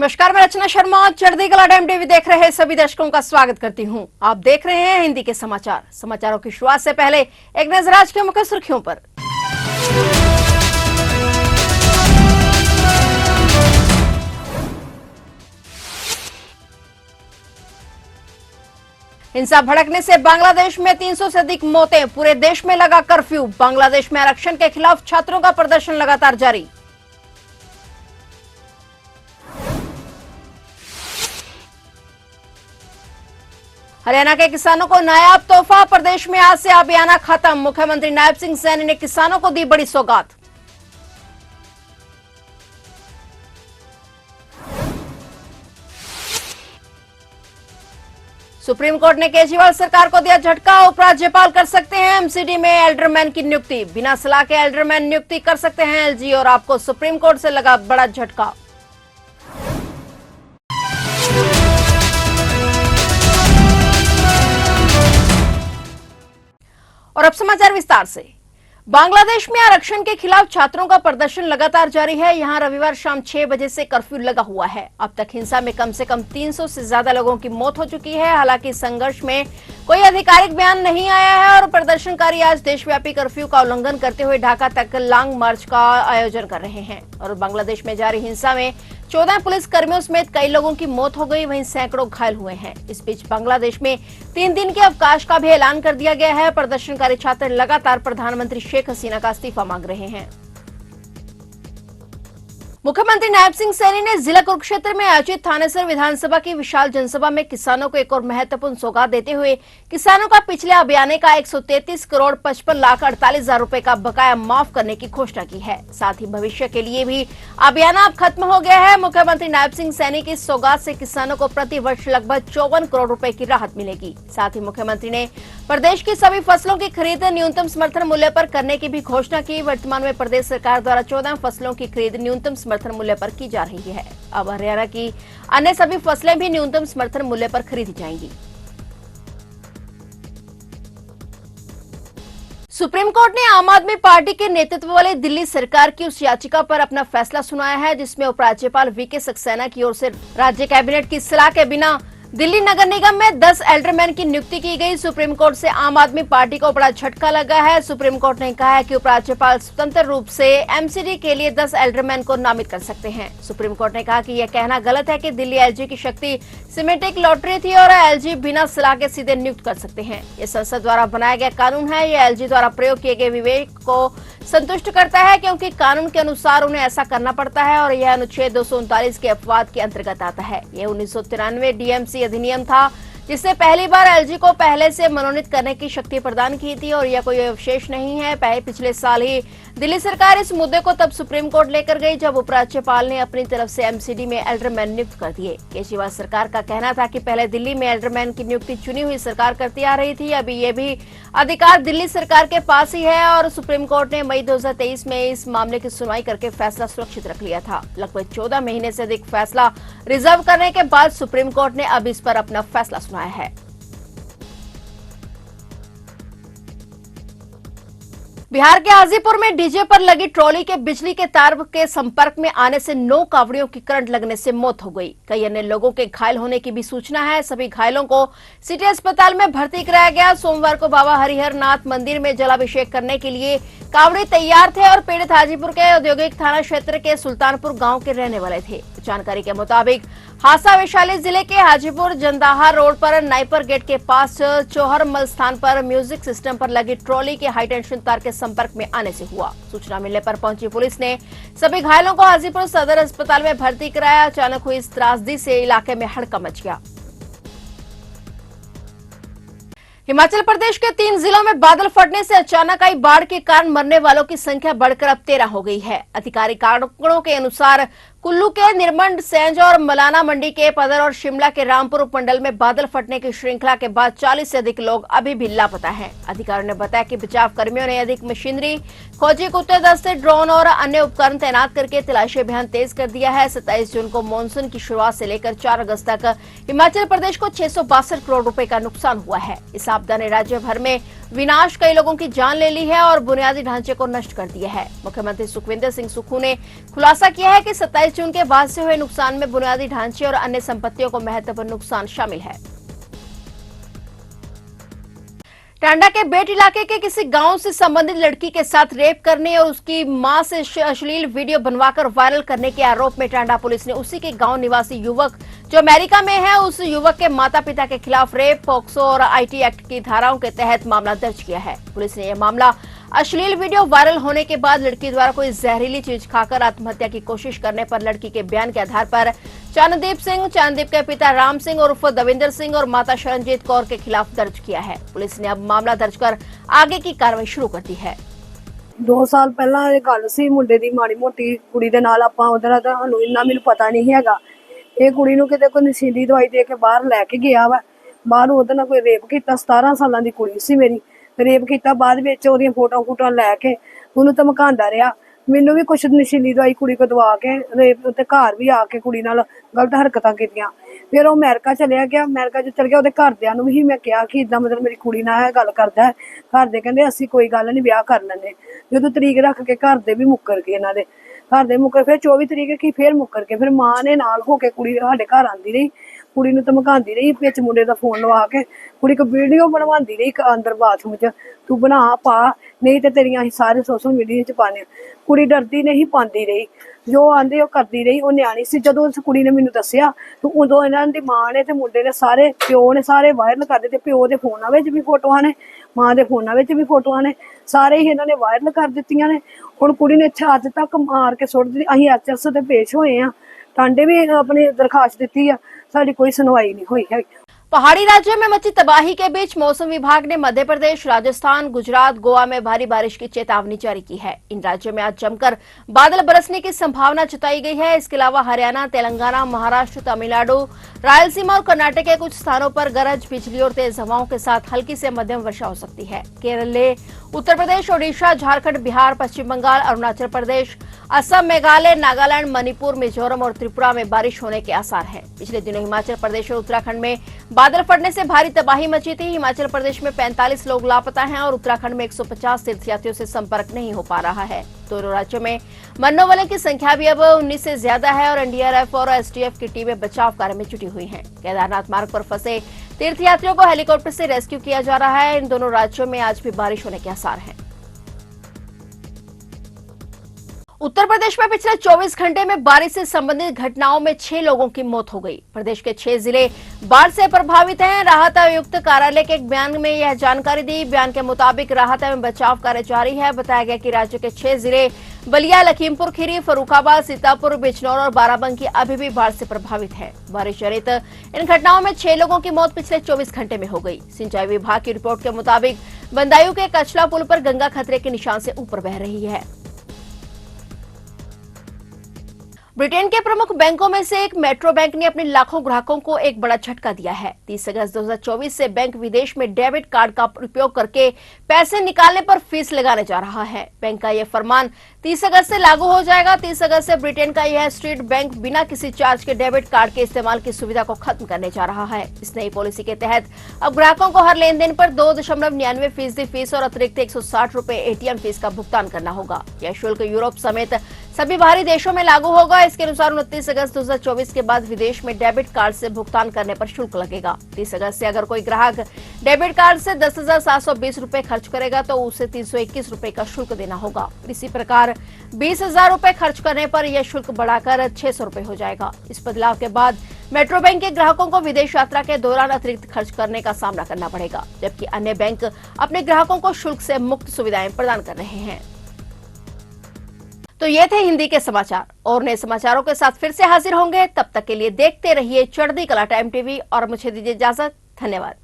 नमस्कार, मैं रचना शर्मा। चढ़ती कला टाइम टीवी देख रहे सभी दर्शकों का स्वागत करती हूं। आप देख रहे हैं हिंदी के समाचार। समाचारों की शुरुआत से पहले एक नजर आज की मुख्य सुर्खियों पर। हिंसा भड़कने से बांग्लादेश में 300 से अधिक मौतें। पूरे देश में लगा कर्फ्यू। बांग्लादेश में आरक्षण के खिलाफ छात्रों का प्रदर्शन लगातार जारी। हरियाणा के किसानों को नायाब तोहफा। प्रदेश में आज से आबियाना खत्म। मुख्यमंत्री नायब सिंह सैनी ने किसानों को दी बड़ी सौगात। सुप्रीम कोर्ट ने केजरीवाल सरकार को दिया झटका। उपराज्यपाल कर सकते हैं एमसीडी में एल्डरमैन की नियुक्ति। बिना सलाह के एल्डरमैन नियुक्ति कर सकते हैं एलजी। और आपको सुप्रीम कोर्ट से लगा बड़ा झटका। और अब समाचार विस्तार से। बांग्लादेश में आरक्षण के खिलाफ छात्रों का प्रदर्शन लगातार जारी है। यहां रविवार शाम 6 बजे से कर्फ्यू लगा हुआ है। अब तक हिंसा में कम से कम 300 से ज्यादा लोगों की मौत हो चुकी है। हालांकि संघर्ष में कोई आधिकारिक बयान नहीं आया है और प्रदर्शनकारी आज देशव्यापी कर्फ्यू का उल्लंघन करते हुए ढाका तक लॉन्ग मार्च का आयोजन कर रहे हैं। और बांग्लादेश में जारी हिंसा में 14 पुलिस कर्मियों समेत कई लोगों की मौत हो गई, वहीं सैकड़ों घायल हुए हैं। इस बीच बांग्लादेश में 3 दिन के अवकाश का भी ऐलान कर दिया गया है। प्रदर्शनकारी छात्र लगातार प्रधानमंत्री शेख हसीना का इस्तीफा मांग रहे हैं। मुख्यमंत्री नायब सिंह सैनी ने जिला कुरुक्षेत्र में आयोजित थानेसर विधानसभा की विशाल जनसभा में किसानों को एक और महत्वपूर्ण सौगात देते हुए किसानों का पिछले अभियाने का 133 करोड़ 55 लाख 48 हजार रुपए का बकाया माफ करने की घोषणा की है। साथ ही भविष्य के लिए भी अभियान अब खत्म हो गया है। मुख्यमंत्री नायब सिंह सैनी की इस सौगात से किसानों को प्रति वर्ष लगभग 54 करोड़ रुपए की राहत मिलेगी। साथ ही मुख्यमंत्री ने प्रदेश की सभी फसलों की खरीद न्यूनतम समर्थन मूल्य पर करने की भी घोषणा की। वर्तमान में प्रदेश सरकार द्वारा 14 फसलों की खरीद न्यूनतम समर्थन मूल्य पर की जा रही है। अब हरियाणा की अन्य सभी फसलें भी न्यूनतम समर्थन मूल्य पर खरीदी जाएंगी। सुप्रीम कोर्ट ने आम आदमी पार्टी के नेतृत्व वाली दिल्ली सरकार की उस याचिका पर अपना फैसला सुनाया है जिसमें उपराज्यपाल वीके सक्सेना की ओर से राज्य कैबिनेट की सलाह के बिना दिल्ली नगर निगम में 10 एल्डरमैन की नियुक्ति की गई। सुप्रीम कोर्ट से आम आदमी पार्टी को बड़ा झटका लगा है। सुप्रीम कोर्ट ने कहा है कि उपराज्यपाल स्वतंत्र रूप से एमसीडी के लिए 10 एल्डरमैन को नामित कर सकते हैं। सुप्रीम कोर्ट ने कहा कि यह कहना गलत है कि दिल्ली एलजी की शक्ति सिमेटिक लॉटरी थी और एलजी बिना सलाह के सीधे नियुक्त कर सकते हैं। यह संसद द्वारा बनाया गया कानून है। यह एलजी द्वारा प्रयोग किए गए विवेक को संतुष्ट करता है क्योंकि कानून के अनुसार उन्हें ऐसा करना पड़ता है और यह अनुच्छेद 239 के अपवाद के अंतर्गत आता है। यह 1993 डीएमसी अधिनियम था जिससे पहली बार एलजी को पहले से मनोनीत करने की शक्ति प्रदान की थी और यह कोई अवशेष नहीं है। पिछले साल ही दिल्ली सरकार इस मुद्दे को तब सुप्रीम कोर्ट लेकर गई जब उपराज्यपाल ने अपनी तरफ से एमसीडी में एल्डरमैन नियुक्त कर दिए। केजरीवाल सरकार का कहना था कि पहले दिल्ली में एल्डरमैन की नियुक्ति चुनी हुई सरकार करती आ रही थी। अभी ये भी अधिकार दिल्ली सरकार के पास ही है और सुप्रीम कोर्ट ने मई 2023 में इस मामले की सुनवाई करके फैसला सुरक्षित रख लिया था। लगभग 14 महीने से अधिक फैसला रिजर्व करने के बाद सुप्रीम कोर्ट ने अब इस पर अपना फैसला सुनाया है। बिहार के हाजीपुर में डीजे पर लगी ट्रॉली के बिजली के तार के संपर्क में आने से 9 कांवड़ियों की करंट लगने से मौत हो गई। कई अन्य लोगों के घायल होने की भी सूचना है। सभी घायलों को सिटी अस्पताल में भर्ती कराया गया। सोमवार को बाबा हरिहर नाथ मंदिर में जलाभिषेक करने के लिए कांवड़े तैयार थे और पीड़ित हाजीपुर के औद्योगिक थाना क्षेत्र के सुल्तानपुर गांव के रहने वाले थे। जानकारी के मुताबिक हादसा वैशाली जिले के हाजीपुर जंदाहा रोड पर नाइपर गेट के पास चौहरमल स्थान पर म्यूजिक सिस्टम पर लगी ट्रॉली के हाई टेंशन तार के संपर्क में आने से हुआ। सूचना मिलने पर पहुंची पुलिस ने सभी घायलों को हाजीपुर सदर अस्पताल में भर्ती कराया। अचानक हुई इस त्रासदी से इलाके में हड़कंप मच गया। हिमाचल प्रदेश के 3 जिलों में बादल फटने से अचानक आई बाढ़ के कारण मरने वालों की संख्या बढ़कर अब 13 हो गई है। आधिकारिक आंकड़ों के अनुसार कुल्लू के निरमंड, सैंज और मलाना मंडी के पदर और शिमला के रामपुर उपमंडल में बादल फटने की श्रृंखला के बाद 40 से अधिक लोग अभी भी लापता हैं। अधिकारियों ने बताया कि बचाव कर्मियों ने अधिक मशीनरी, खोजी कुत्ते दस्ते, ड्रोन और अन्य उपकरण तैनात करके तलाशी अभियान तेज कर दिया है। 27 जून को मानसून की शुरुआत से लेकर 4 अगस्त तक हिमाचल प्रदेश को 662 करोड़ रुपए का नुकसान हुआ है। इस आपदा ने राज्य भर में विनाश कई लोगों की जान ले ली है और बुनियादी ढांचे को नष्ट कर दिया है। मुख्यमंत्री सुखविंदर सिंह सुक्खू ने खुलासा किया है कि 27 जून के बाद से हुए नुकसान में बुनियादी ढांचे और अन्य संपत्तियों को महत्वपूर्ण नुकसान शामिल है। टांडा के बेट इलाके के किसी गांव से संबंधित लड़की के साथ रेप करने और उसकी मां से अश्लील वीडियो बनवाकर वायरल करने के आरोप में टांडा पुलिस ने उसी के गांव निवासी युवक जो अमेरिका में है उस युवक के माता पिता के खिलाफ रेप, पॉक्सो और आईटी एक्ट की धाराओं के तहत मामला दर्ज किया है। पुलिस ने यह मामला अश्लील वीडियो वायरल होने के बाद लड़की द्वारा कोई जहरीली चीज खाकर आत्महत्या की कोशिश करने पर लड़की के बयान के आधार पर चांददीप के पिता राम सिंह उर्फ दविंदर सिंह और माता शरणजीत कौर के खिलाफ दर्ज किया है। पुलिस ने अब मामला दर्ज कर आगे की कार्रवाई शुरू कर दी है। 2 साल पहला ਇਹ ਗੱਲ ਸੀ ਮੁੰਡੇ ਦੀ ਮਾੜੀ ਮੋਟੀ ਕੁੜੀ ਦੇ ਨਾਲ ਆਪਾਂ ਉਧਰ ਸਾਨੂੰ ਇੰਨਾ ਮੈਨੂੰ ਪਤਾ ਨਹੀਂ ਹੈਗਾ। ਇਹ ਕੁੜੀ ਨੂੰ ਕਿਤੇ ਕੋਈ ਨਸ਼ੀਲੀ ਦਵਾਈ ਦੇ ਕੇ ਬਾਹਰ ਲੈ ਕੇ ਗਿਆ ਵਾ। ਬਾਹਰ ਉਹਦੇ ਨਾਲ ਕੋਈ ਰੇਪ ਕੀਤਾ। 17 ਸਾਲਾਂ ਦੀ ਕੁੜੀ ਸੀ ਮੇਰੀ। ਰੇਪ ਕੀਤਾ ਬਾਅਦ ਵਿੱਚ ਉਹਦੀਆਂ ਫੋਟੋਆਂ ਲੈ ਕੇ ਉਹਨੂੰ ਧਮਕਾਉਂਦਾ ਰਿਹਾ। ਮੈਨੂੰ ਵੀ ਕੁਛ ਨਸ਼ੀਲੀ ਦਵਾਈ ਕੁੜੀ ਕੋ ਦਵਾ ਕੇ ਰੇਪ ਤੇ ਘਰ ਵੀ ਆ ਕੇ ਕੁੜੀ ਨਾਲ ਗਲਤ ਹਰਕਤਾਂ ਕੀਤੀਆਂ। ਫਿਰ ਉਹ ਅਮਰੀਕਾ ਚਲਿਆ ਗਿਆ। ਅਮਰੀਕਾ ਚ ਚਲ ਗਿਆ। ਉਹਦੇ ਘਰਦਿਆਂ ਨੂੰ ਵੀ ਮੈਂ ਕਿਹਾ ਕਿ ਇਦਾਂ ਮਤਲਬ ਮੇਰੀ ਕੁੜੀ ਨਾਲ ਇਹ ਗੱਲ ਕਰਦਾ। ਘਰ ਦੇ ਕਹਿੰਦੇ ਅਸੀਂ ਕੋਈ ਗੱਲ ਨਹੀਂ ਵਿਆਹ ਕਰ ਲੈਂਦੇ। ਜਦੋਂ ਤਰੀਕ ਰੱਖ ਕੇ ਘਰ ਦੇ ਵੀ ਮੁੱਕਰ ਗਏ। ਇਹਨਾਂ ਦੇ ਘਰ ਦੇ ਮੁੱਕਰ ਫਿਰ 24 ਤਰੀਕ ਕੀ ਫਿਰ ਮੁੱਕਰ ਕੇ ਫਿਰ ਮਾਂ ਨੇ ਨਾਲ ਹੋ ਕੇ ਕੁੜੀ ਸਾਡੇ ਘਰ ਆਂਦੀ ਰਹੀ। ਕੁੜੀ ਨੂੰ ਧਮਕਾਉਂਦੀ ਰਹੀ। ਵਿੱਚ ਮੁੰਡੇ ਦਾ ਫੋਨ ਲਵਾ ਕੇ ਕੁੜੀ ਕੋ ਵੀਡੀਓ ਬਣਵਾਉਂਦੀ ਰਹੀ ਅੰਦਰ ਬਾਥਰੂਮ 'ਚ। ਤੂੰ ਬਣਾ ਪਾ ਨਹੀਂ ਤੇ ਤੇਰੀਆਂ ਅਸੀਂ ਸਾਰੇ ਸੋਸ਼ਲ ਮੀਡੀਆ 'ਚ ਪਾਣੇ। ਕੁੜੀ ਡਰਦੀ ਨਹੀਂ ਪਾਉਂਦੀ ਰਹੀ। ਜੋ ਆਂਦੇ ਉਹ ਕਰਦੀ ਰਹੀ। ਉਹ ਨਿਆਣੀ ਸੀ। ਜਦੋਂ ਉਸ ਕੁੜੀ ਨੇ ਮੈਨੂੰ ਦੱਸਿਆ ਤਾਂ ਉਦੋਂ ਇਹਨਾਂ ਦੀ ਮਾਂ ਨੇ ਤੇ ਮੁੰਡੇ ਨੇ ਸਾਰੇ ਪਿਓ ਨੇ ਸਾਰੇ ਵਾਇਰਲ ਕਰ ਦਿੱਤੇ। ਪਿਓ ਦੇ ਫੋਨਾਂ ਵਿੱਚ ਵੀ ਫੋਟੋਆਂ ਨੇ, ਮਾਂ ਦੇ ਫੋਨਾਂ ਵਿੱਚ ਵੀ ਫੋਟੋਆਂ ਨੇ। ਸਾਰੇ ਹੀ ਇਹਨਾਂ ਨੇ ਵਾਇਰਲ ਕਰ ਦਿੱਤੀਆਂ ਨੇ। ਹੁਣ ਕੁੜੀ ਨੇ ਛੱਤ ਤੱਕ ਮਾਰ ਕੇ ਸੁੱਟ ਦਿੱਤੀ। ਅਸੀਂ ਐਚਐਸ ਤੇ ਪੇਸ਼ ਹੋਏ ਆ। टांडे भी अपनी दरखास्त दी है। साडी कोई सुनवाई नहीं हुई है। पहाड़ी राज्यों में मची तबाही के बीच मौसम विभाग ने मध्य प्रदेश, राजस्थान, गुजरात, गोवा में भारी बारिश की चेतावनी जारी की है। इन राज्यों में आज जमकर बादल बरसने की संभावना जताई गई है। इसके अलावा हरियाणा, तेलंगाना, महाराष्ट्र, तमिलनाडु, रायलसीमा और कर्नाटक के कुछ स्थानों पर गरज, बिजली और तेज हवाओं के साथ हल्की से मध्यम वर्षा हो सकती है। केरल, उत्तर प्रदेश, ओडिशा, झारखंड, बिहार, पश्चिम बंगाल, अरुणाचल प्रदेश, असम, मेघालय, नागालैंड, मणिपुर, मिजोरम और त्रिपुरा में बारिश होने के आसार है। पिछले दिनों हिमाचल प्रदेश और उत्तराखंड में बादल फटने से भारी तबाही मची थी। हिमाचल प्रदेश में 45 लोग लापता हैं और उत्तराखंड में 150 तीर्थयात्रियों से संपर्क नहीं हो पा रहा है। दोनों राज्यों में मरने वालों की संख्या भी अब 19 से ज्यादा है और एनडीआरएफ और एसडीएफ की टीमें बचाव कार्य में जुटी हुई हैं। केदारनाथ मार्ग पर फंसे तीर्थयात्रियों को हेलीकॉप्टर से रेस्क्यू किया जा रहा है। इन दोनों राज्यों में आज भी बारिश होने के आसार हैं। उत्तर प्रदेश में पिछले 24 घंटे में बारिश से संबंधित घटनाओं में 6 लोगों की मौत हो गई। प्रदेश के 6 जिले बाढ़ से प्रभावित हैं। राहत आयुक्त कार्यालय के एक बयान में यह जानकारी दी। बयान के मुताबिक राहत एवं बचाव कार्य जारी है। बताया गया कि राज्य के 6 जिले बलिया, लखीमपुर खीरी, फर्रुखाबाद, सीतापुर, बिजनौर और बाराबंकी अभी भी बाढ़ से प्रभावित है। बारिश जनित इन घटनाओं में 6 लोगों की मौत पिछले 24 घंटे में हो गई। सिंचाई विभाग की रिपोर्ट के मुताबिक बंदायू के कचला पुल पर गंगा खतरे के निशान से ऊपर बह रही है। ब्रिटेन के प्रमुख बैंकों में से एक मेट्रो बैंक ने अपने लाखों ग्राहकों को एक बड़ा झटका दिया है। 30 अगस्त 2024 से बैंक विदेश में डेबिट कार्ड का उपयोग करके पैसे निकालने पर फीस लगाने जा रहा है। बैंक का यह फरमान 30 अगस्त से लागू हो जाएगा। 30 अगस्त से ब्रिटेन का यह स्ट्रीट बैंक बिना किसी चार्ज के डेबिट कार्ड के इस्तेमाल की सुविधा को खत्म करने जा रहा है। इस नई पॉलिसी के तहत अब ग्राहकों को हर लेन देन पर 2.99% फीस और अतिरिक्त 160 रुपए एटीएम फीस का भुगतान करना होगा। यह शुल्क यूरोप समेत सभी बाहरी देशों में लागू होगा। इसके अनुसार 29 अगस्त 2024 के बाद विदेश में डेबिट कार्ड से भुगतान करने पर शुल्क लगेगा। 30 अगस्त से अगर कोई ग्राहक डेबिट कार्ड से 10,720 रुपए खर्च करेगा तो उसे 321 रुपए का शुल्क देना होगा। इसी प्रकार 20,000 रुपए खर्च करने पर यह शुल्क बढ़ाकर 600 रुपए हो जाएगा। इस बदलाव के बाद मेट्रो बैंक के ग्राहकों को विदेश यात्रा के दौरान अतिरिक्त खर्च करने का सामना करना पड़ेगा, जबकि अन्य बैंक अपने ग्राहकों को शुल्क से मुक्त सुविधाएं प्रदान कर रहे हैं। तो ये थे हिंदी के समाचार और नए समाचारों के साथ फिर से हाजिर होंगे। तब तक के लिए देखते रहिए चढ़ती कला टाइम टीवी और मुझे दीजिए इजाजत। धन्यवाद।